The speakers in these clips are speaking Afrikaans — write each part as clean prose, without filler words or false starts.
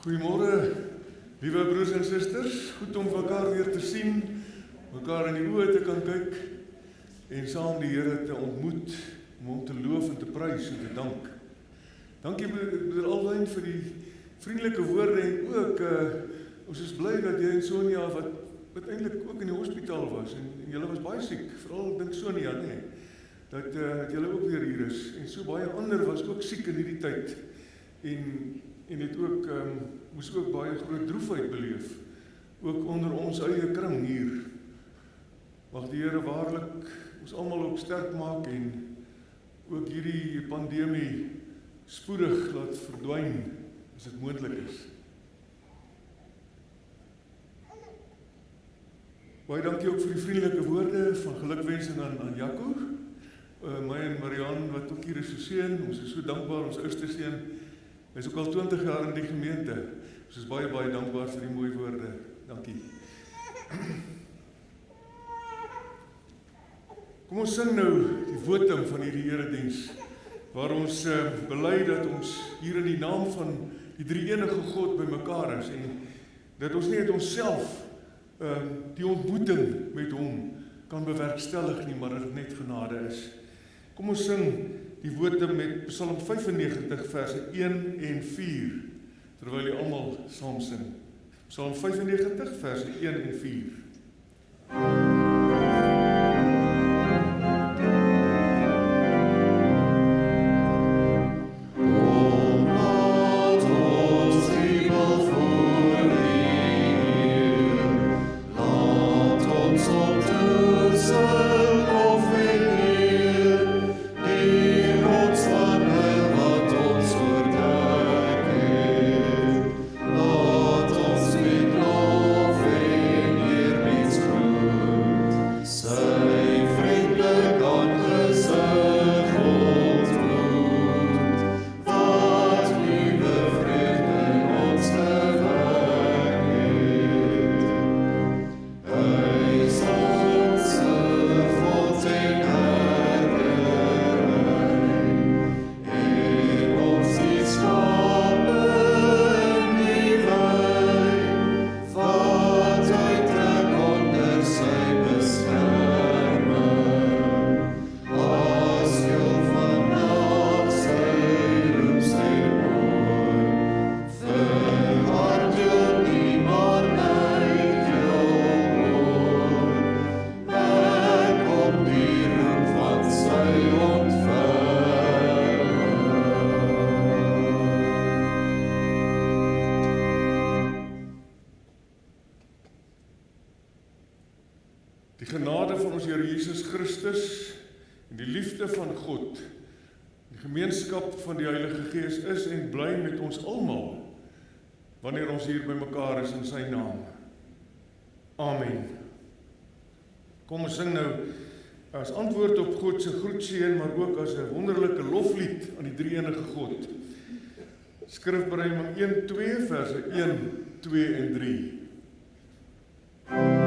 Goeiemôre, liewe broers en susters. Goed om mekaar weer te sien, mekaar in die oë te kan kyk en saam die Here te ontmoet, om hom te loof en te prys en te dank. Dankie broeder Alwyn vir die vriendelike woorde en ook ons is bly dat jy en Sonia wat eintlik ook in die hospitaal was en julle was baie siek, veral dink Sonia, nee, dat julle ook weer hier is en so baie ander was ook siek in hierdie tyd en het ook moes ook baie groot droefheid beleef, ook onder ons eie kring hier. Mag die Here waarlik ons almal ook sterk maak en ook hierdie pandemie spoedig laat verdwyn as dit moontlik is. Baie dankie ook vir die vriendelike woorde van gelukwensing aan Jaco, my en Marianne wat ook hier is so seun. Ons is so dankbaar, ons ouste seun. Hy is ook al 20 jaar in die gemeente. Ons is baie dankbaar vir die mooi woorde. Dankie. Kom ons sing nou die wotum van hierdie erediens, waar ons bely dat ons hier in die naam van die drie-enige God by mekaar is en dat ons nie uit onsself die ontmoeting met hom kan bewerkstellig nie, maar dat dit net genade is. Kom ons sing die wotum met Psalm 95 verse 1 en 4, terwyl jy almal saam sing. Psalm 95 verse 1 en 4. Die genade van ons Here Jesus Christus en die liefde van God, die gemeenskap van die Heilige Gees is en bly met ons almal, wanneer ons hier by mekaar is in sy naam. Amen. Kom ons sing nou as antwoord op God se groetseën, maar ook as 'n wonderlike loflied aan die drie-enige God. Skrifbereiming 1:2 verse 1, 2 en 3. Oh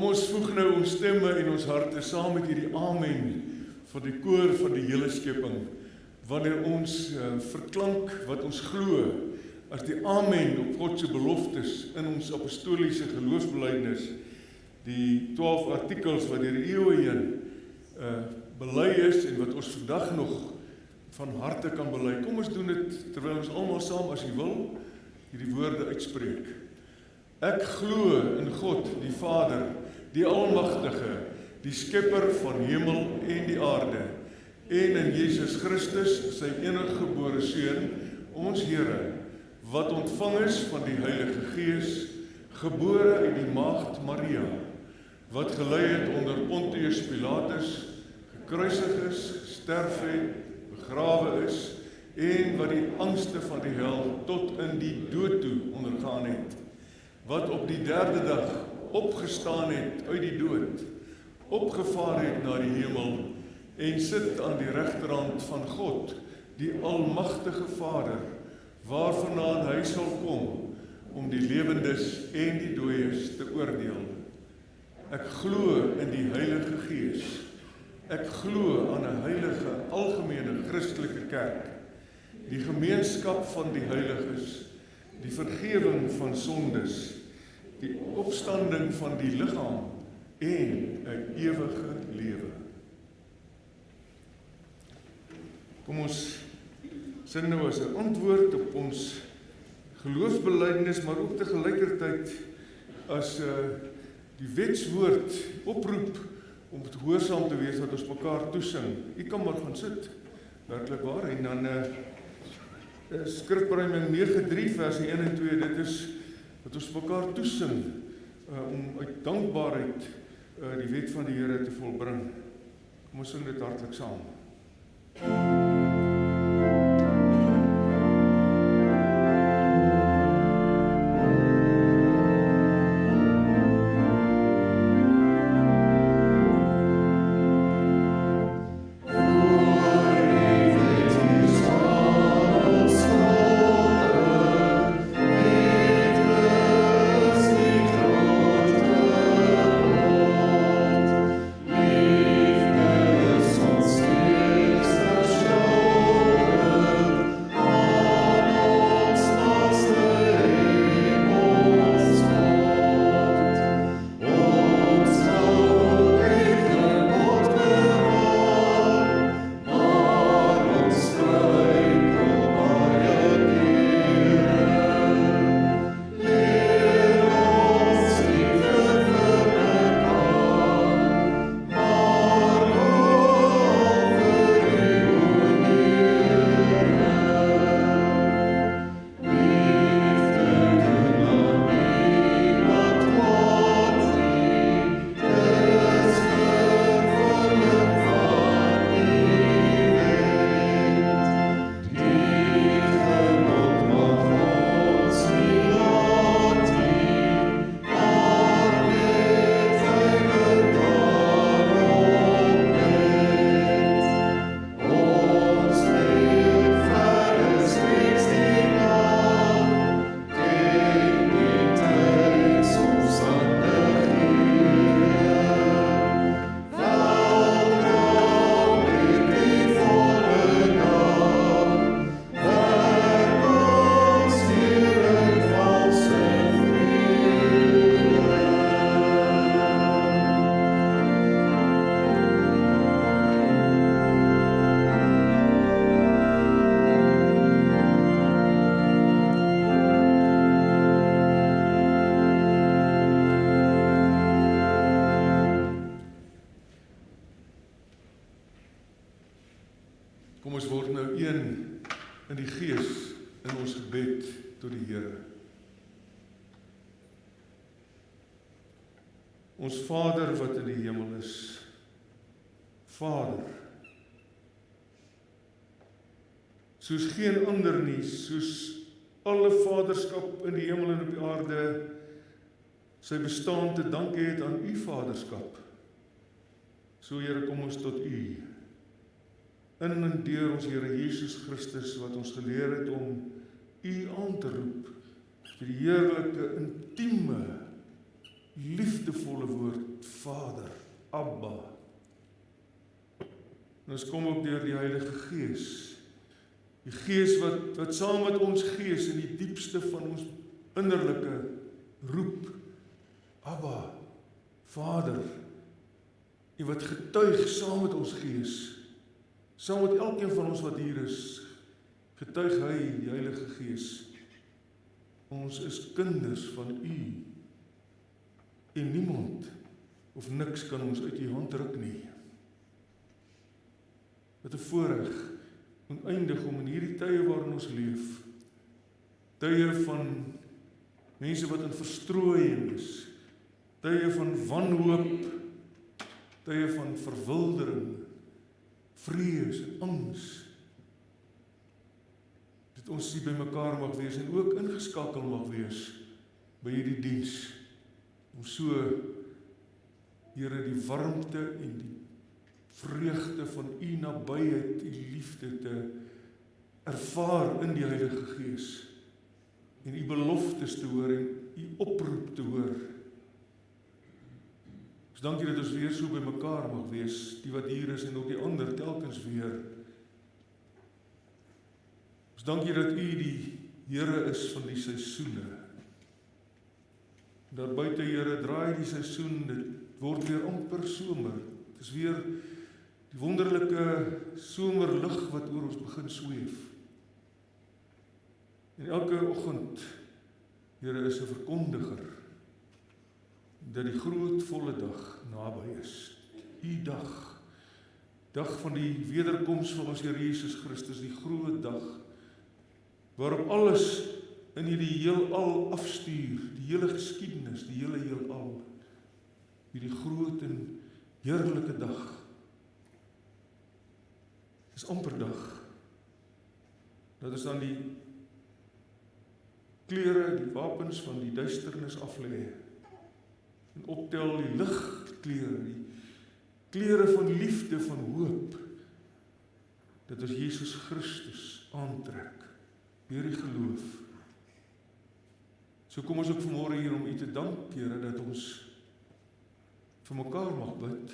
Kom ons voeg nou ons stemme en ons harte saam met hierdie amen van die koor van die hele skepping, wanneer ons verklank wat ons glo as die amen op God se beloftes in ons apostoliese geloofsbelijdenis, die 12 artikels wat deur die eeue heen bely is en wat ons vandag nog van harte kan bely. Kom ons doen dit terwyl ons almal saam, as jy wil, hierdie woorde uitspreek. Ek glo in God, die Vader, die Almagtige, die Skepper van hemel en die aarde, en in Jesus Christus, sy eniggebore Seun, ons Here, wat ontvang is van die Heilige Gees, gebore uit die maagd Maria, wat gelei het onder Pontius Pilatus, gekruisig is, sterf het, begrawe is, en wat die angste van die hel tot in die dood toe ondergaan het, wat op die 3de dag opgestaan het uit die dood, opgevaar het na die hemel, en sit aan die regterhand van God, die Almagtige Vader, waarvandaan hy sal kom, om die lewendes en die dooies te oordeel. Ek glo in die Heilige Gees. Ek glo aan 'n heilige, algemene Christelike kerk, die gemeenskap van die heiliges, die vergewing van sondes, die opstanding van die liggaam en 'n ewige lewe. Kom ons sing nou as 'n antwoord op ons geloofsbelijdenis, maar ook tegelykertyd as die wetswoord oproep om gehoorsaam te wees wat ons mekaar toesing. U kan maar gaan sit, werklik waar, en dan Skrifberuiming 9:3 verse 1 en 2, dit is wat ons mekaar toesing om uit dankbaarheid die wet van die Here te volbring. Kom ons sing dit hartlik saam. Kom ons word nou een in die Gees in ons gebed tot die Here. Ons Vader wat in die hemel is, Vader, soos geen ander nie, soos alle vaderskap in die hemel en op die aarde sy bestaan te danke het aan u vaderskap. So Here, kom ons tot u, in en deur ons Here Jesus Christus, wat ons geleer het om u aan te roep, vir die heerlike, intieme, liefdevolle woord Vader, Abba. En ons kom ook deur die Heilige Gees. Die Gees wat saam met ons gees in die diepste van ons innerlike roep, Abba, Vader, en wat getuig saam met ons gees, saam met elkeen van ons wat hier is, getuig hy, die Heilige Gees, ons is kinders van U, en niemand of niks kan ons uit U hand ruk nie. Wat 'n voorreg oneindig om in hierdie tye waarin ons leef, tye van mense wat in verstrooiing is, tye van wanhoop, tye van verwildering, vrees en angs, dat ons hier by mekaar mag wees en ook ingeskakel mag wees by hierdie diens, om so, Here, die warmte en die vreugde van U nabyheid, U liefde te ervaar in die Heilige Gees, en U beloftes te hoor en U oproep te hoor. Ons dankie dat ons weer so by mekaar mag wees, die wat hier is en ook die ander telkens weer. Ons dankie dat U die Here is van die seisoene. Daar buite, Here, draai die seisoen, dit word weer amper somer. Dit is weer die wonderlike somerlig wat oor ons begin sweef. En elke oggend, Here, is 'n verkondiger dat die groot volle dag naby is. U dag, dag van die wederkoms van ons Here Jesus Christus, die groot dag, waarop alles in hierdie heelal afstuur, die hele geskiedenis, die hele heelal, hierdie groot en heerlike dag. Dis amper dag, dat ons dan die klere, die wapens van die duisternis aflê, en optel die ligklere, die klere van liefde, van hoop, dat ons Jesus Christus aantrek, deur die geloof. So kom ons ook vanmôre hier om U te dank, Here, dat ons vir mekaar mag bid.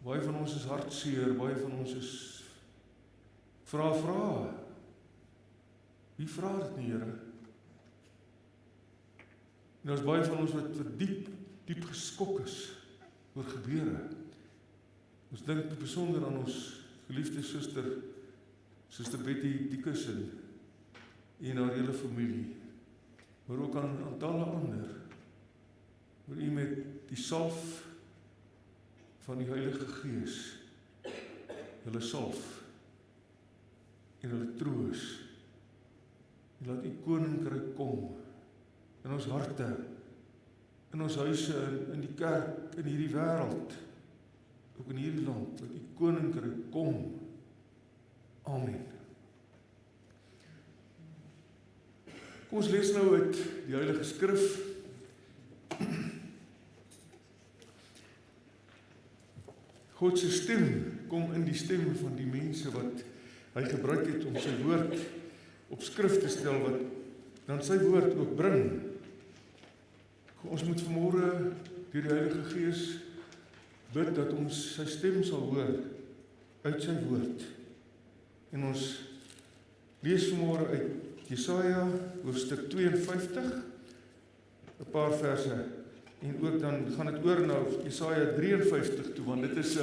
Baie van ons is hartseer, baie van ons is vra. Wie vra dit nie, Here? En daar is baie van ons wat diep geskok is oor gebeure. Ons dink besonder aan ons geliefde Suster Betty Dickerson en haar hele familie, maar ook aan talle ander, waar U met die salf van die Heilige Gees hulle salf en hulle troos, en laat U koninkryk kom in ons harte, in ons huise, in die kerk, in hierdie wêreld, ook in hierdie land, laat U koninkryk kom. Amen. Kom ons lees nou uit die Heilige Skrif. God se stem kom in die stem van die mense wat hy gebruik het om sy woord op skrif te stel, wat dan sy woord ook bring. Ons moet vanmôre deur die Heilige Gees bid dat ons sy stem sal hoor uit sy woord. En ons lees vanmôre uit Jesaja hoofstuk 52, 'n paar verse, en ook dan gaan dit oor na Jesaja 53 toe, want dit is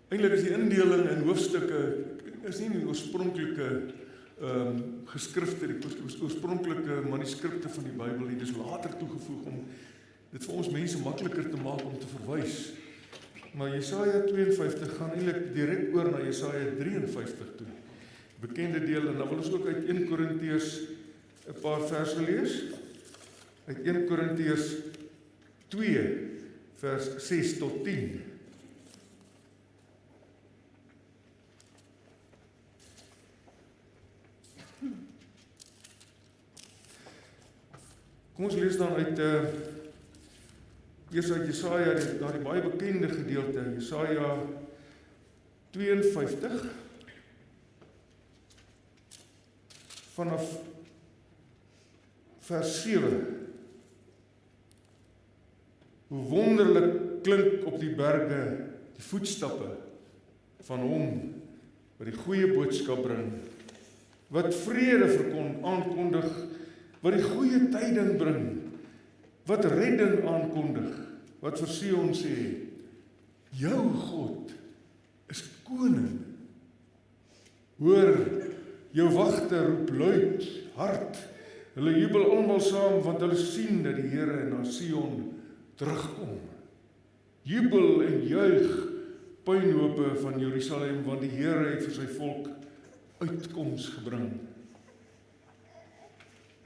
eintlik is die indeling in hoofstukke is nie die oorspronklike geskrifte, die oorspronklike manuskripte van die Bybel nie, dis later toegevoeg om dit vir ons mense makliker te maak om te verwys. Maar Jesaja 52 gaan eintlik direk oor na Jesaja 53 toe. Bekende deel, en dan wil ons ook uit 1 Korintiërs 'n paar verse lees. Uit 1 Korintiërs 2 vers 6 tot 10. Kom ons lees dan uit eers uit Jesaja, daardie baie bekende gedeelte, Jesaja 52 vanaf vers 7. Hoe wonderlik klink op die berge die voetstappe van hom wat die goeie boodskap bring, wat vrede aankondig, wat die goeie tyding bring, wat redding aankondig, wat vir Sion sê, jou God is koning. Hoor, jou wagte roep luid, hard, hulle jubel almal saam, want hulle sien dat die Here na Sion terugkom. Jubel en juig puinhope van Jerusalem, want die Here het vir sy volk uitkoms gebring.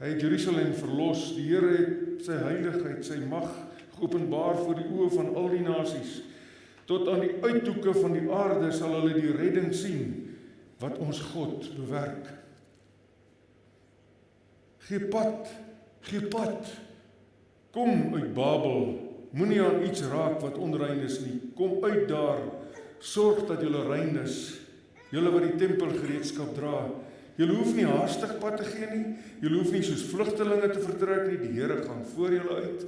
Hy het Jerusalem verlos, die Here het sy heiligheid, sy mag geopenbaar voor die oë van al die nasies. Tot aan die uithoeke van die aarde sal hulle die redding sien, wat ons God bewerk. Gee pad, kom uit Babel, moenie aan iets raak wat onrein is nie, kom uit daar, sorg dat julle rein is, julle wat die tempelgereedskap dra, julle hoef nie haastig pad te gee nie, julle hoef nie soos vlugtelinge te vertrek nie, die Here gaan voor julle uit,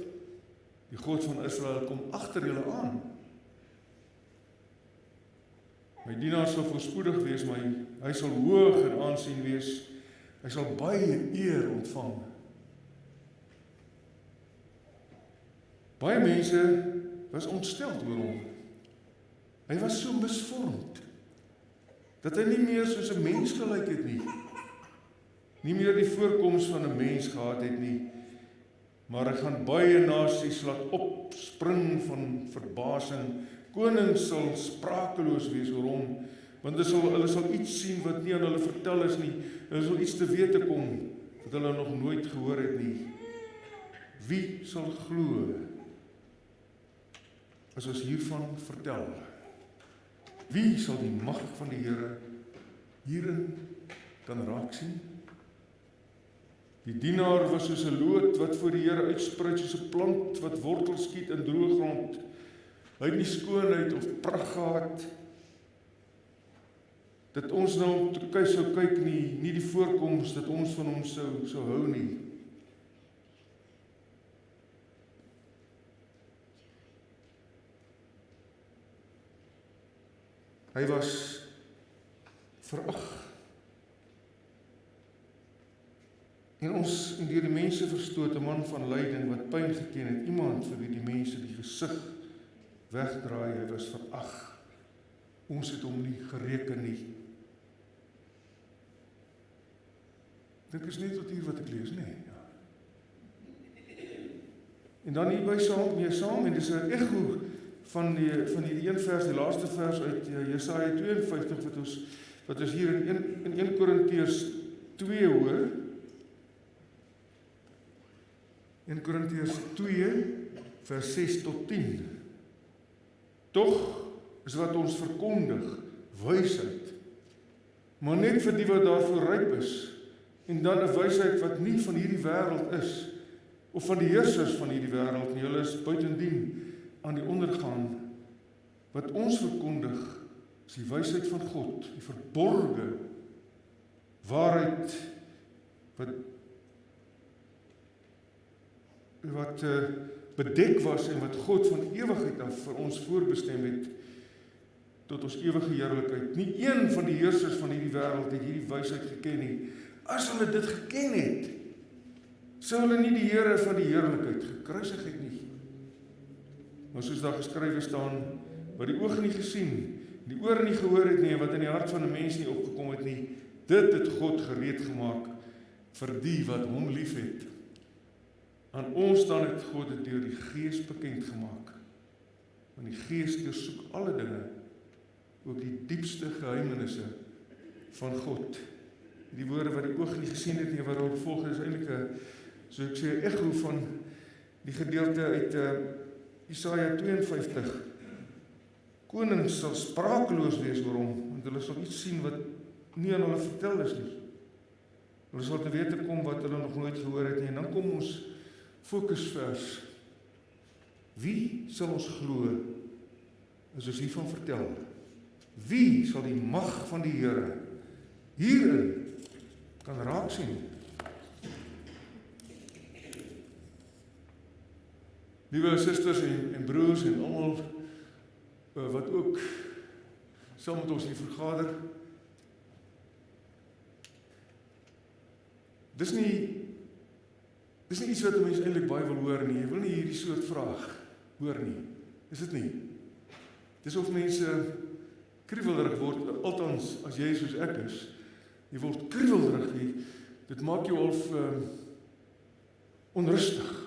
die God van Israel kom agter julle aan. My dienaar sal voorspoedig wees, hy sal hoog in aansien wees, hy sal baie eer ontvang. Baie mense was ontsteld oor hom. Hy was so misvormd, dat hy nie meer soos 'n mens gelyk het nie. Nie meer die voorkoms van 'n mens gehad het nie, maar hy gaan baie nasies laat opspring van verbasing. Konings sal sprakeloos wees oor hom, want hulle sal iets sien wat nie aan hulle vertel is nie. Hulle sal iets te wete kom wat hulle nog nooit gehoor het nie. Wie sal glo as ons hiervan vertel? Wie sal die mag van die Here hierin kan raak sien? Die dienaar was soos 'n loot wat voor die Here uitspruit, soos 'n plant wat wortels skiet in droë grond. Hy het nie skoonheid of pragt gehad, dat ons nou om te sou kyk nie die voorkoms dat ons van hom sou hou nie. Hy was verag. En deur die mense verstoot, 'n man van lyding wat pyn geken het, iemand vir wie die mense die gesig wegdraai, hy was verag. Ons het hom nie gereken nie. Dit is net tot hier wat ek lees, nee. Ja. En dan hierby saam, en dis 'n echo van die een vers, die laaste vers uit Jesaja 52, wat ons hier in 1 Korintiërs 2 hoor. 1 Korintiërs 2, vers 6 tot 10. Tog is wat ons verkondig wysheid, maar net vir die wat daarvoor ryp is, en dan 'n wysheid wat nie van hierdie wêreld is, of van die heersers van hierdie wêreld nie, hulle is buitendien aan die ondergaan. Wat ons verkondig is die wysheid van God, die verborge waarheid wat bedek was en wat God van ewigheid af vir ons voorbestem het tot ons ewige heerlikheid. Nie een van die heersers van hierdie wêreld het hierdie wysheid geken nie. As hulle dit geken het, sou hulle nie die Here van die heerlikheid gekruisig het nie. Maar soos daar geskrywe staan, wat die oog nie gesien, die oor nie gehoor het nie, en wat in die hart van 'n mens nie opgekom het nie, dit het God gereed gemaak vir die wat hom liefhet. Aan ons dan het God dit deur die Gees bekend gemaak. Want die Gees deursoek alle dinge, ook die diepste geheimenisse van God. Die woorde wat die oog nie gesien het nie, waarop volg is eintlik so ek sê, echo van die gedeelte uit Jesaja 52. Konings sal sprakeloos wees oor hom, want hulle sal iets sien wat nie aan hulle vertel is nie. Hulle sal te wete kom wat hulle nog nooit gehoor het nie. En dan kom ons fokusvers. Wie sal ons glo as ons hiervan vertel? Wie sal die mag van die Here hierin kan raak sien? Liewe susters en broers en almal wat ook saam met ons hier vergader. Dis nie iets wat 'n mens eintlik baie wil hoor nie. Jy wil nie hierdie soort vraag hoor nie. Is dit nie? Dis of mense kriewelrig word, althans as jy soos ek is, jy word kriewelrig. Dit maak jou al onrustig.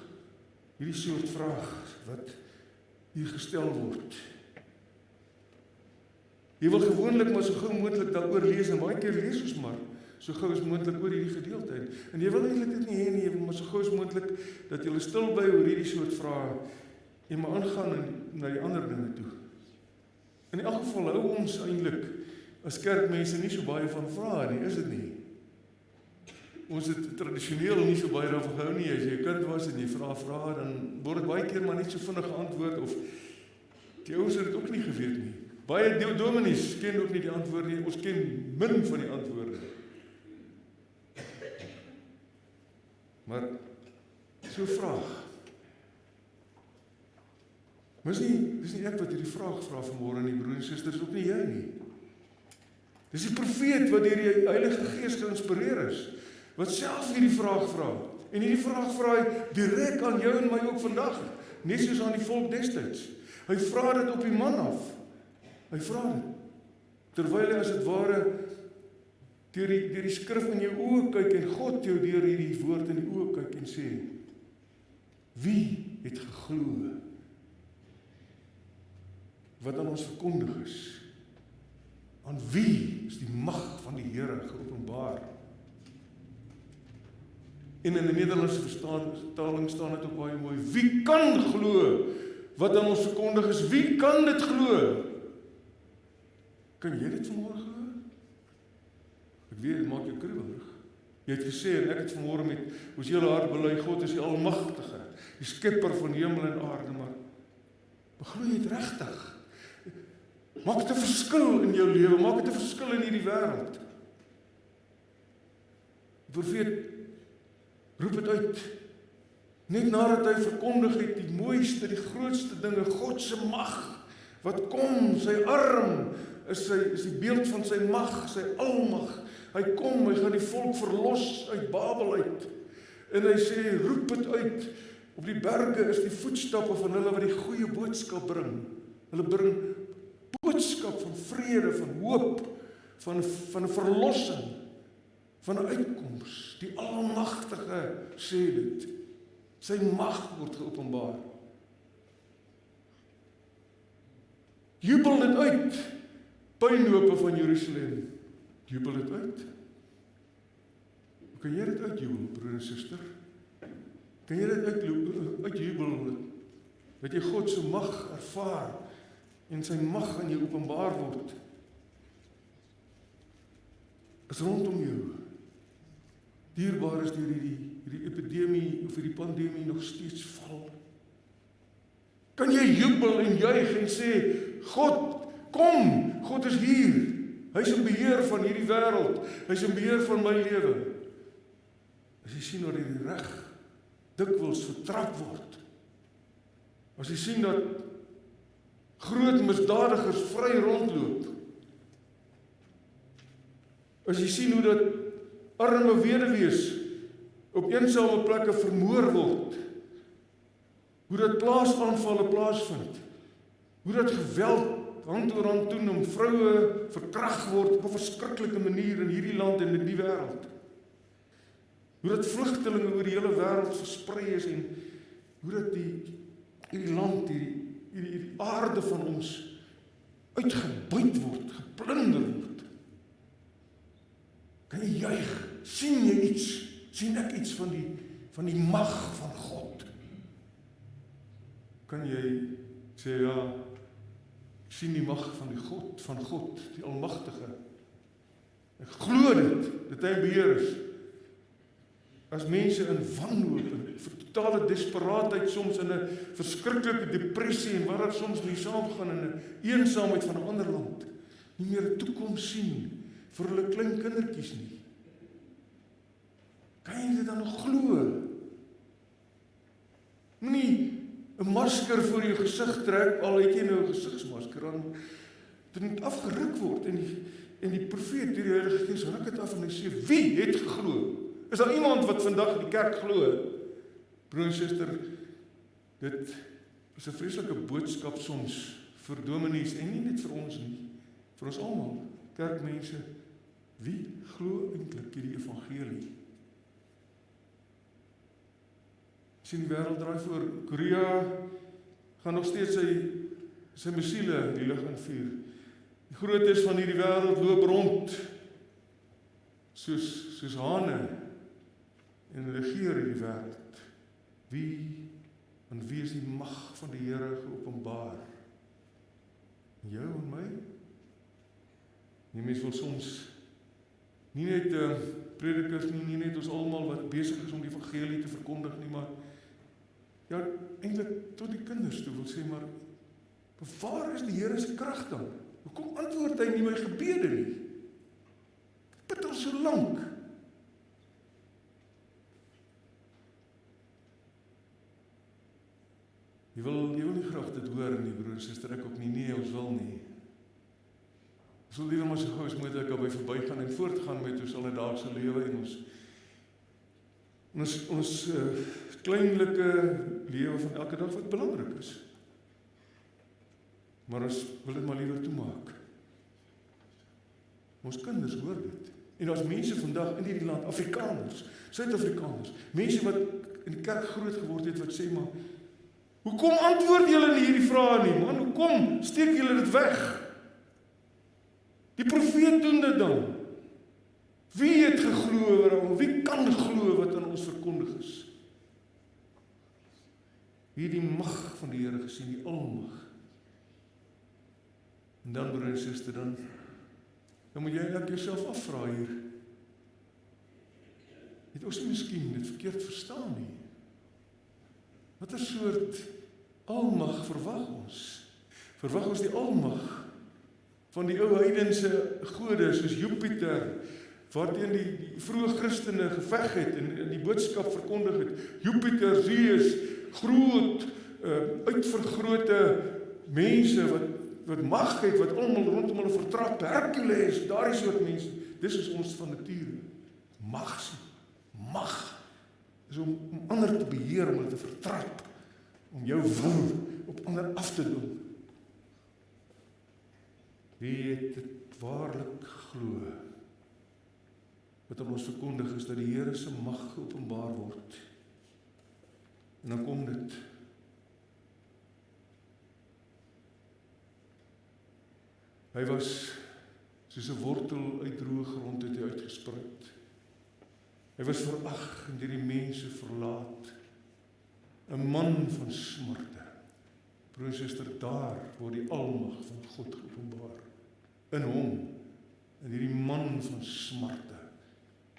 Hierdie soort vraag wat hier gestel word. Jy wil gewoonlik maar so gou moontlik daaroor lees en baie keer lees ons maar so gou as moontlik oor hierdie gedeelte. En jy wil eintlik dit nie hê nie, jy wil maar so gou as moontlik dat jy stil bly oor hierdie soort vrae en maar aangaan na die ander dinge toe. In elk geval hou ons eintlik as kerkmense nie so baie van vrae nie, is dit nie? Ons het tradisioneel nie so baie daarvan gehou nie. As jy 'n kind was en jy vra, dan word dit baie keer maar net so vinnig geantwoord of die ouens het dit ook nie geweet nie. Baie dominees ken ook nie die antwoorde nie. Ons ken min van die antwoorde. Maar so 'n vraag. Maar dis nie ek wat hierdie vraag vra vanmôre nie, broers en susters, ook nie jy nie. Dis die profeet wat deur die Heilige Gees geïnspireer is, wat self hierdie vraag vra. En hierdie vraag vra hy direk aan jou en my ook vandag, net soos aan die volk destyds. Hy vra dit op die man af. Hy vra dit terwyl hy as dit ware deur die skrif in jou oë kyk en God jou deur hierdie woord in die oë kyk en sê: Wie het geglo wat aan ons verkondig is? Aan wie is die mag van die Here geopenbaar? En in die Nederlandse vertaling staan dit ook baie mooi: Wie kan glo wat aan ons verkondig is? Wie kan dit glo? Kan jy dit vanmôre glo? Ek weet, dit maak jou kriewelig. Jy het gesê, en ek het vanmôre met ons hele hart bely, God is die Almagtige, die skepper van hemel en aarde, maar glo jy dit regtig? Maak dit 'n verskil in jou lewe, maak dit 'n verskil in hierdie wêreld. Die profeet roep dit uit. Net nadat hy verkondig het die mooiste, die grootste dinge, God se mag wat kom, sy arm is die beeld van sy mag, sy almag. Hy kom, hy gaan die volk verlos uit Babel uit. En hy sê, roep dit uit. Op die berge is die voetstappe van hulle wat die goeie boodskap bring. Hulle bring boodskap van vrede, van hoop, van 'n verlossing, van 'n uitkoms. Die Almagtige sê dit. Sy mag word geopenbaar. Jubel dit uit, puinhope van Jerusalem. Jubel dit uit. Hoe kan jy dit uitjubel, broer en suster? Kan jy dit uitjubel, dat jy God se mag ervaar en sy mag aan jou openbaar word? Is rondom jou dierbaar is deur hierdie epidemie of hierdie pandemie nog steeds val. Kan jy jubel en juig en sê, God, kom, God is hier. Hy is in beheer van hierdie wêreld. Hy is in beheer van my lewe. As jy sien hoe die reg dikwels vertrap word. As jy sien dat groot misdadigers vry rondloop. As jy sien hoe dat arme weduwees op eensame plekke vermoor word. Hoe dat plaasaanvalle plaasvind. Hoe dat geweld hand oor hand doen om vroue verkragt word op 'n verskriklike manier in hierdie land en in die wêreld. Hoe dat vlugtelinge oor die hele wêreld versprei is en hoe dat hierdie land, hierdie aarde van ons uitgebuit word, geplunder word. Kan jy juig? Sien jy iets? Sien ek iets van die mag van God? Kan jy sê, ja, ek sien die mag van God, die Almagtige. Ek glo dit hy beheer is. As mense in wanhoop en totale desperaatheid, soms in 'n verskriklike depressie en wat daar soms mee saamgaan in 'n eensaamheid van 'n ander land, nie meer 'n toekoms sien vir hulle klein kindertjies nie. Kan jy dit dan nog glo? Moenie 'n masker voor jou gesig trek, al het jy nou 'n gesigsmasker aan, dit moet afgeruk word, en die profeet, die Heilige Gees, ruk het af en hy sê, wie het geglo? Is daar iemand wat vandag in die kerk glo? Broer en suster, dit is 'n vreeslike boodskap soms vir dominees, en nie net vir ons nie, vir ons almal, kerkmense, wie glo eintlik hierdie evangelie? Sien die wêreld draai voor, Korea gaan nog steeds sy missiele die lug in vuur. Die grootes van hierdie wêreld loop rond, soos hane, en regeer hierdie wêreld. Wie is die mag van die Here geopenbaar? Jou en my? Die mens wil soms nie net predikers nie net ons almal wat besig is om die evangelie te verkondig nie, maar ja, eintlik tot die kinders toe wil sê, maar waar is die Here se krag dan? Hoekom antwoord hy nie my gebede nie? Ek bid al so lank. Jy wil nie graag dit hoor nie, broer en suster, ek ook nie, nee, ons wil nie. Ons wil liever maar so gou as moontlik daarby verbygaan en voortgaan met ons alledaagse lewe en ons kleinlike lewe van elke dag wat belangrik is. Maar ons wil dit maar liewer toemaak. Ons kinders hoor dit. En daar's mense vandag in hierdie land, Afrikaners, Suid-Afrikaners, mense wat in die kerk groot geword het, wat sê maar, hoekom antwoord julle nie hierdie vrae nie, man? Hoekom steek julle dit weg? Die profeet doen dit dan. Wie het geglo oor hom? Wie kan glo wat aan ons verkondig is? Wie het die mag van die Here gesien, die almag? En dan, broer en suster, dan moet jy net jouself afvra hier. Het ons miskien dit verkeerd verstaan nie? Watter soort almag verwag ons? Verwag ons die almag van die ou heidense gode soos Jupiter, waarteen die vroeë Christene geveg het en die boodskap verkondig het. Jupiter, Zeus, groot, uitvergrote mense wat mag het, wat almal rondom hulle vertrap, Hercules, daardie soort mense. Dis is ons van nature. Mag is om ander te beheer, om hulle te vertrap, om jou wil op ander af te doen. Wie het dit waarlik glo? Wat ons verkondig is dat die Here se mag geopenbaar word. En dan kom dit. Hy was soos 'n wortel uit droë grond het hy uitgespruit. Hy was verag en deur die mense verlaat. 'n man van smarte. Broer en suster, daar word die almag van God geopenbaar. In hom, in hierdie man van smarte,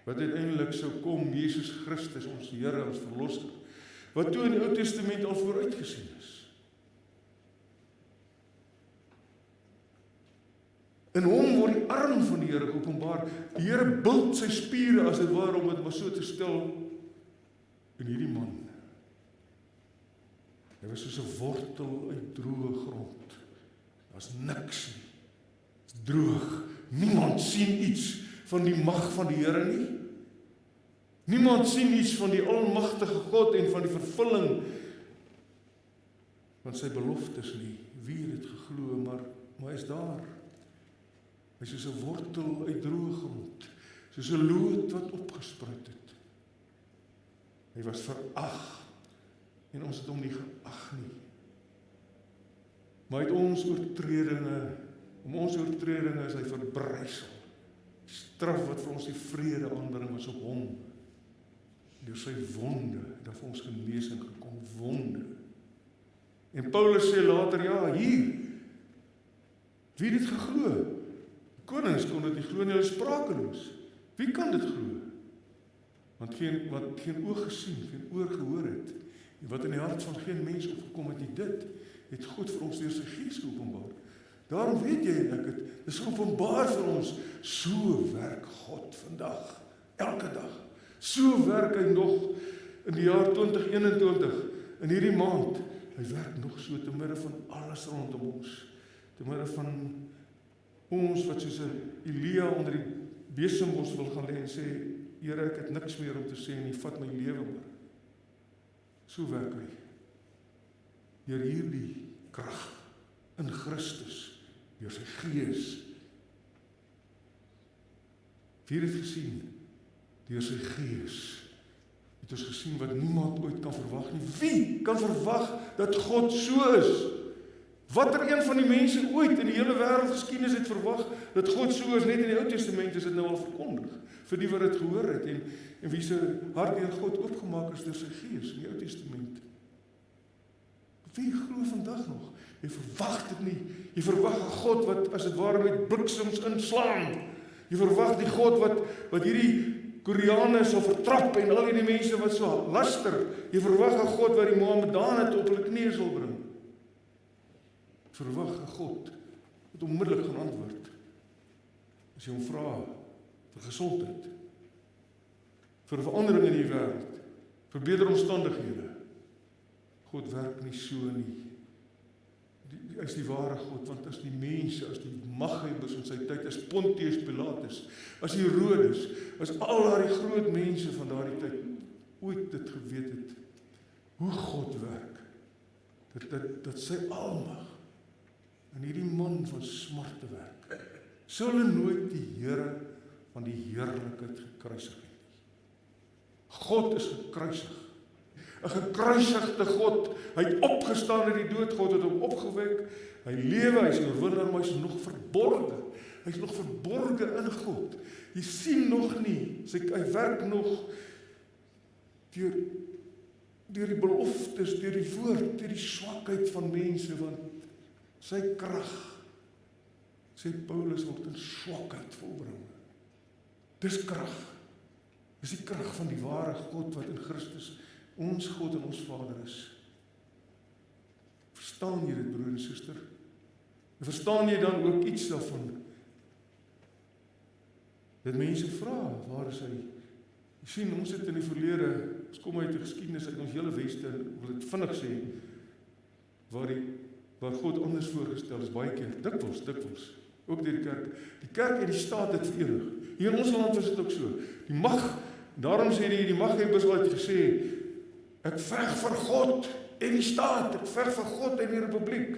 wat uiteindelik sou kom, Jesus Christus, ons Here, ons Verlosser, wat toe in die Ou Testament al vooruitgesien is. In hom word die arm van die Here geopenbaar. Die Here bult sy spiere as dit ware om dit maar so te stel in hierdie man. Hy was soos 'n wortel uit droë grond. Daar's niks nie. Dit's droog. Niemand sien iets van die mag van die Here nie. Niemand sien iets van die almagtige God en van die vervulling van sy beloftes nie. Wie het dit geglo, maar hy is daar. Hy is soos 'n wortel uit droë grond, soos 'n loot wat opgespruit het. Hy was verag en ons het hom nie geag nie. Maar uit ons oortredinge, om ons oortredinge is hy verbrysel. Die straf wat vir ons die vrede aanbring was op hom. Deur sy wonde het daar vir ons genesing gekom, wonde. En Paulus sê later, ja, hier, wie het dit geglo? Konings kon dit nie glo nie, hulle sprakeloos. Wie kan dit glo? Want geen oog gesien, geen oor gehoor het, en wat in die hart van geen mens opgekom het, nie dit, het God vir ons deur sy Gees geopenbaar. Daarom weet jy en ek het, dis geopenbaar vir ons, so werk God vandag, elke dag. So werk hy nog in die jaar 2021, in hierdie maand. Hy werk nog so te midde van alles rondom ons. Te midde van ons wat soos 'n Elia onder die besembos wil gaan lê en sê, Here, ek het niks meer om te sê nie, vat my lewe maar. So werk hy. Deur hierdie krag in Christus, deur sy Gees. Wie het gesien? Deur sy Gees. Het ons gesien wat niemand ooit kan verwag nie. Wie kan verwag dat God so is? Watter een van die mense ooit in die hele wêreldgeskiedenis het verwag dat God so is? Net in die Ou Testament is dit nou al verkondig vir die wat dit gehoor het en wie se hart deur God oopgemaak is deur sy Gees in die Ou Testament. Wie glo vandag nog? Jy verwag dit nie. Jy verwag 'n God wat as dit ware met bliksems inslaan. Jy verwag die God wat hierdie Koreane sal vertrap en al die mense wat so laster. Jy verwag 'n God wat die Mohammedane op hulle knieë sal bring. Verwag 'n God wat onmiddellik gaan antwoord. As jy hom vra vir gesondheid, vir 'n verandering in die wêreld, vir beter omstandighede. God werk nie so nie. Hy is die ware God, want as die mense, as die maghebbers in sy tyd, as Pontius Pilatus, as Herodes, as al daardie groot mense van daardie tyd ooit dit geweet het, hoe God werk, dat sy almag in hierdie man van smarte werk, sou hulle nooit die Here van die heerlikheid gekruisig het nie. God is gekruisig. 'n gekruisigde God, hy het opgestaan uit die dood, God het hom opgewek, hy lewe, hy is oorwinnaar, maar hy is nog verborge. Hy is nog verborge in God. Jy sien nog nie, hy werk nog deur die beloftes, deur die woord, deur die swakheid van mense, want sy krag, sê Paulus, word in swakheid volbring. Dis krag. Dis die krag van die ware God wat in Christus ons God en ons Vader is. Verstaan jy dit, broer en suster? En verstaan jy dan ook iets daarvan? Dat mense vra, waar is hy? Jy sien, ons het in die verlede, ons kom uit die geskiedenis uit ons hele Weste, wil dit vinnig sê, waar God anders voorgestel is, baie keer, dikwels, ook deur die kerk. Die kerk en die staat het verenig. Hier in ons land was dit ook so. Die mag, daarom sê die maghebbers wat gesê, ek veg vir God en die staat, ek veg vir God en die republiek.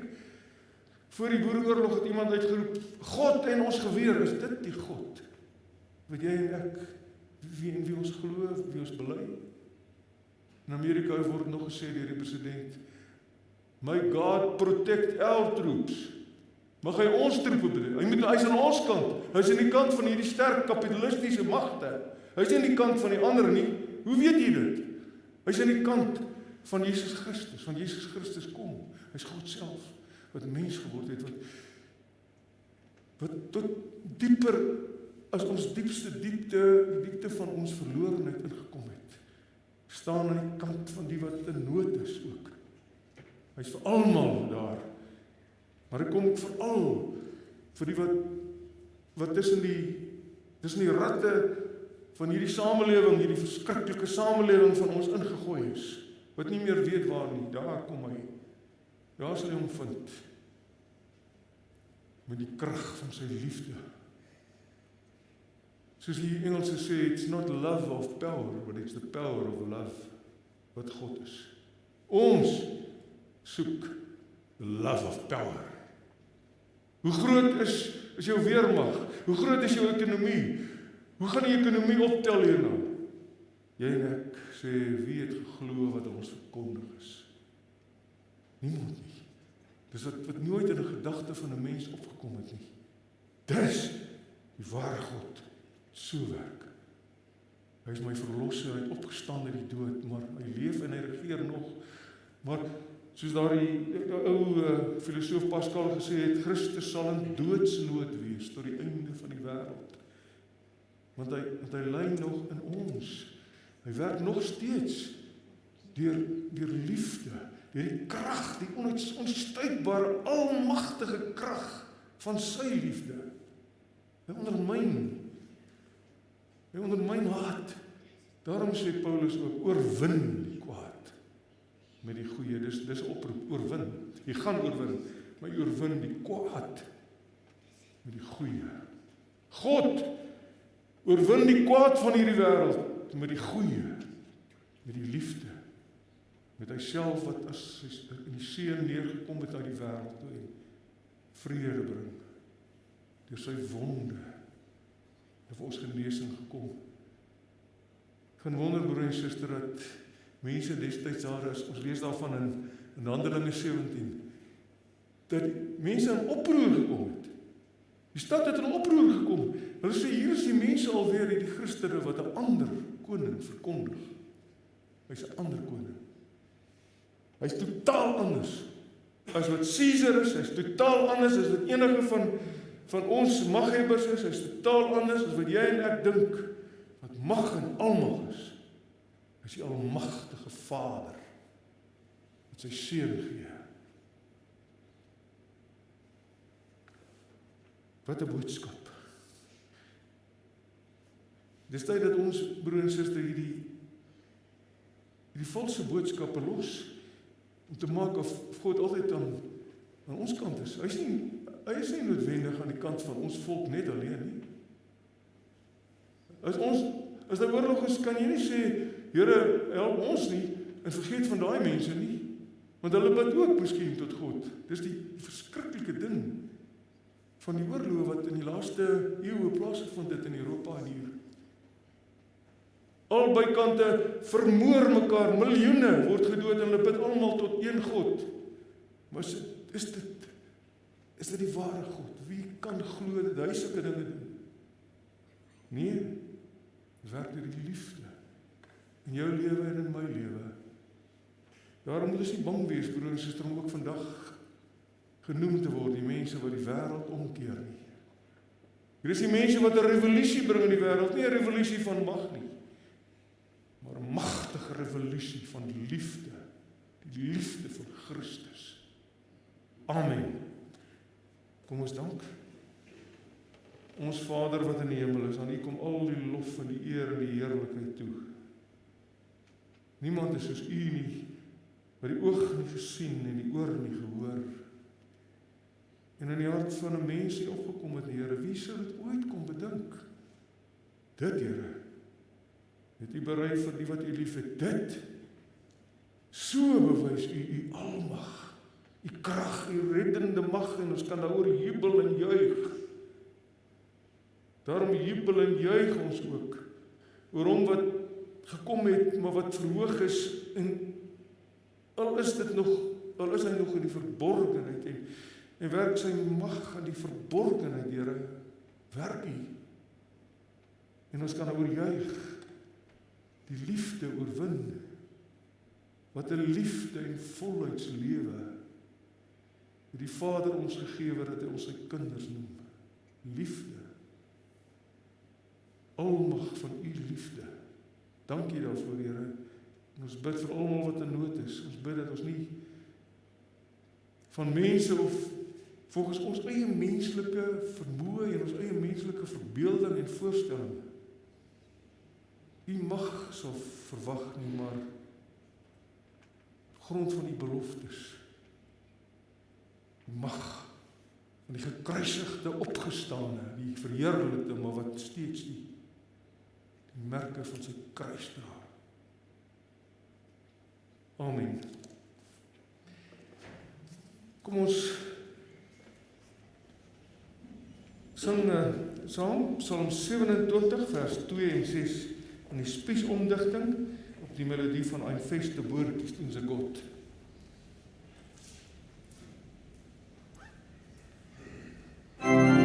Voor die Boereoorlog het iemand uitgeroep, God en ons geweer, is dit die God? Wat jy en ek, wie ons glo, wie ons bely? In Amerika word nog gesê deur die president, my God protect our troops. Mag hy ons troepe bedoel. Hy is aan ons kant. Hy is aan die kant van hierdie sterk kapitalistiese magte. Hy is nie aan die kant van die ander nie. Hoe weet jy dit? Hy is aan die kant van Jesus Christus. Van Jesus Christus kom. Hy is God self wat mens geword het, wat tot dieper as ons diepste diepte, die diepte van ons verlorenheid ingekom het. Staan aan die kant van die wat in nood is ook. Hy is vir almal daar. Maar hy kom veral vir die wat tussen die ratte van hierdie samelewing, hierdie verskriklike samelewing van ons ingegooi is, wat nie meer weet waar nie, daar kom hy. Daar sal hy hom vind. Met die krag van sy liefde. Soos die Engelse sê, it's not love of power, but it's the power of love, wat God is. Ons soek the love of power. Hoe groot is jou weermag? Hoe groot is jou ekonomie? Hoe gaan die ekonomie optel hierna? Jy en ek sê, wie het geglo wat ons verkondig is? Niemand nie. Dis wat nooit in 'n gedagte van 'n mens opgekom het nie. Dis die ware God. So werk. Hy is my verlosser, hy het opgestaan uit die dood, maar hy leef en hy regeer nog. Maar soos daardie ou filosoof Pascal gesê het, Christus sal in doodsnood wees tot die einde van die wêreld. Want hy lei nog in ons. Hy werk nog steeds deur liefde, deur die krag, die onstuitbare, almagtige krag van sy liefde. Hy ondermyn haat. Daarom sê Paulus ook, oorwin die kwaad met die goeie. Dis 'n oproep, oorwin. Jy gaan oorwin, maar jy oorwin die kwaad met die goeie. God oorwin die kwaad van hierdie wêreld met die goeie, met die liefde, met hy self wat as in die seun neergekom het uit die wêreld toe en vrede bring. Deur sy wonde het vir ons genesing gekom. Geen wonder, broer en suster, dat mense destyds daar is, ons lees daarvan in Handelinge 17, dat mense in oproer gekom het. Die stad het in oproer gekom. Hulle sê, hier is die mense alweer, die Christene, wat 'n ander koning verkondig. Hy's 'n ander koning. Hy's totaal anders as wat Caesar is, hy's totaal anders as wat enige van ons maghebbers is, hy's totaal anders as wat jy en ek dink, wat mag en almag is. Hy's die almagtige Vader, wat sy seun gee. Wat 'n boodskap. Dis tyd dat ons, broer en suster, hierdie valse boodskappe los, om te maak of God altyd aan ons kant is. Hy is nie noodwendig aan die kant van ons volk net alleen nie. As daar oorlog is, kan jy nie sê, Here, help ons nie, en vergeet van daai mense nie, want hulle bid ook miskien tot God. Dis die verskriklike ding van die oorlog wat in die laaste eeue plaasgevind het in Europa en hier. Albei kante vermoor mekaar, miljoene word gedood en hulle bid almal tot een God. Maar is dit die ware God? Wie kan glo dat hy sulke dinge doen? Nee, dit werk deur die liefde in jou lewe en in my lewe. Daarom moet ons nie bang wees, broer en suster, om ook vandag genoem te word, die mense wat die wêreld omkeer nie. Hier is die mense wat 'n revolusie bring in die wêreld, nie 'n revolusie van mag nie, maar 'n magtige revolusie van liefde, die liefde van Christus. Amen. Kom ons dank. Ons Vader wat in die hemel is, aan U kom al die lof en die eer en die heerlikheid toe. Niemand is soos U nie, wat die oog nie gesien en die oor nie gehoor. En in die hart van 'n mens nie opgekom het, Here, wie sou dit ooit kon bedink? Dit, Here, het U berei vir die wat U liefhet. Dit, so bewys U almag, U krag, U reddende mag, en ons kan daaroor jubel en juig. Daarom jubel en juig ons ook oor hom wat gekom het, maar wat verhoog is, en al is hy nog in die verborgenheid, en werk sy mag in die verborgenheid, Here, werk U. En ons kan daaroor juig, die liefde oorwin, wat 'n liefde en volheidslewe het die Vader ons gegee dat hy ons sy kinders noem. Liefde. Almag van U liefde. Dankie daarvoor, Here. En ons bid vir almal wat in nood is. Ons bid dat ons nie van mense of volgens ons eie menslike vermoë en ons eie menslike verbeelding en voorstelling U mag sal verwag nie, maar grond van die beloftes. Die mag van die gekruisigde opgestane, die verheerlikte, maar wat steeds die merke van sy kruis dra. Amen. Kom ons sing saam Psalm 27 vers 2 en 6 in die spiesomdigting op die melodie van Ein feste Burg ist unser Gott. Vertrouw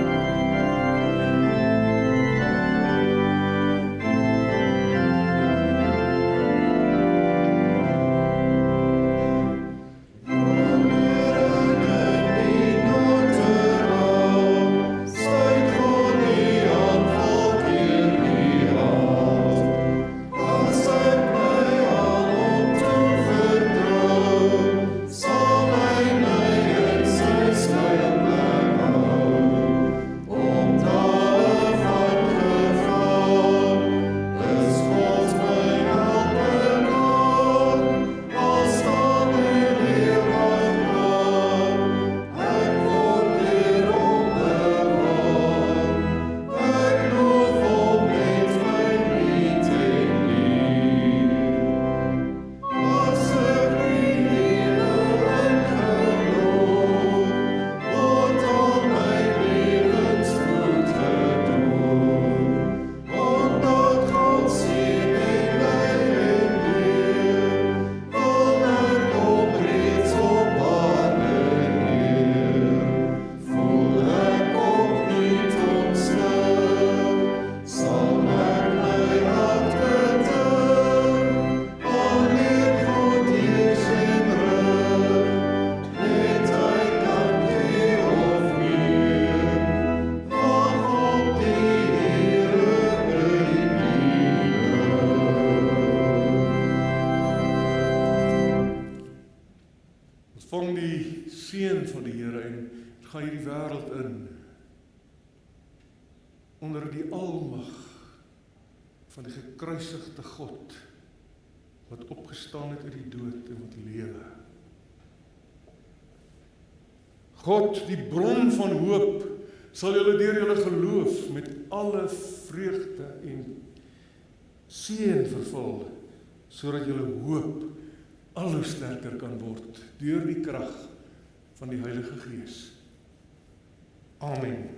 Ontvang die seën van die Here en gaan hierdie wêreld in onder die almag van die gekruisigde God wat opgestaan het uit die dood en wat lewe. God, die bron van hoop, sal julle deur julle geloof met alle vreugde en seën vervul, sodat julle hoop al hoe sterker kan word deur die krag van die Heilige Gees. Amen.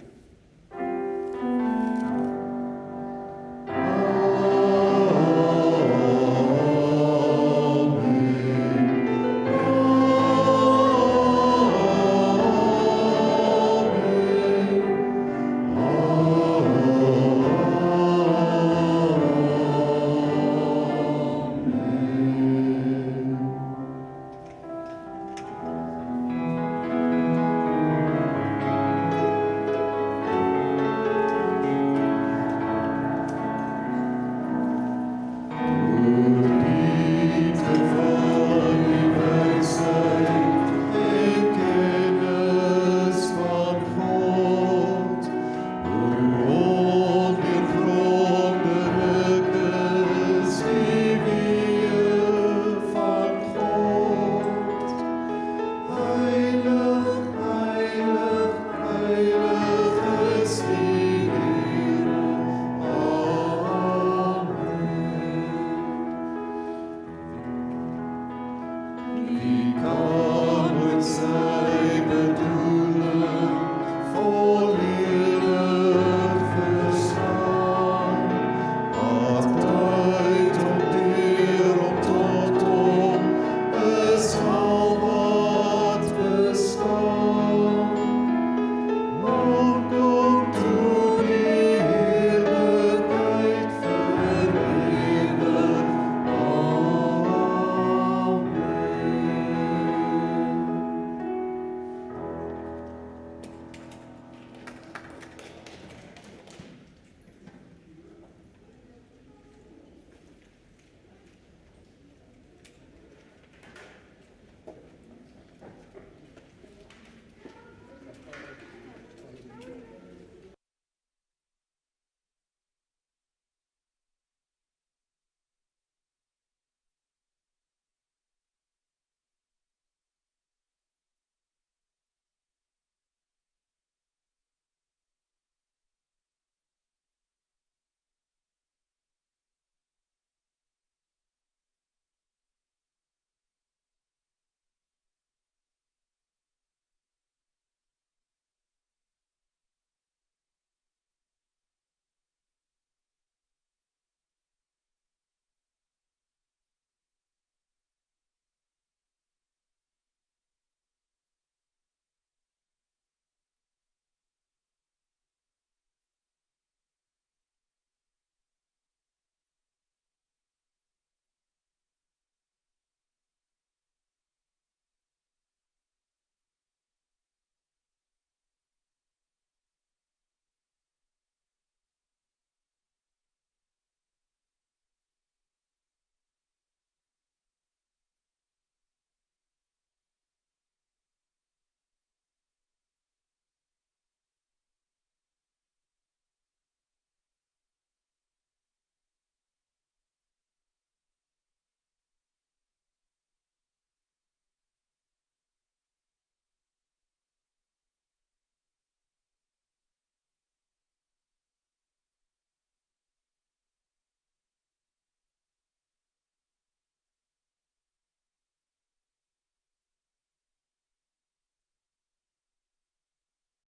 Wie kan het zijn?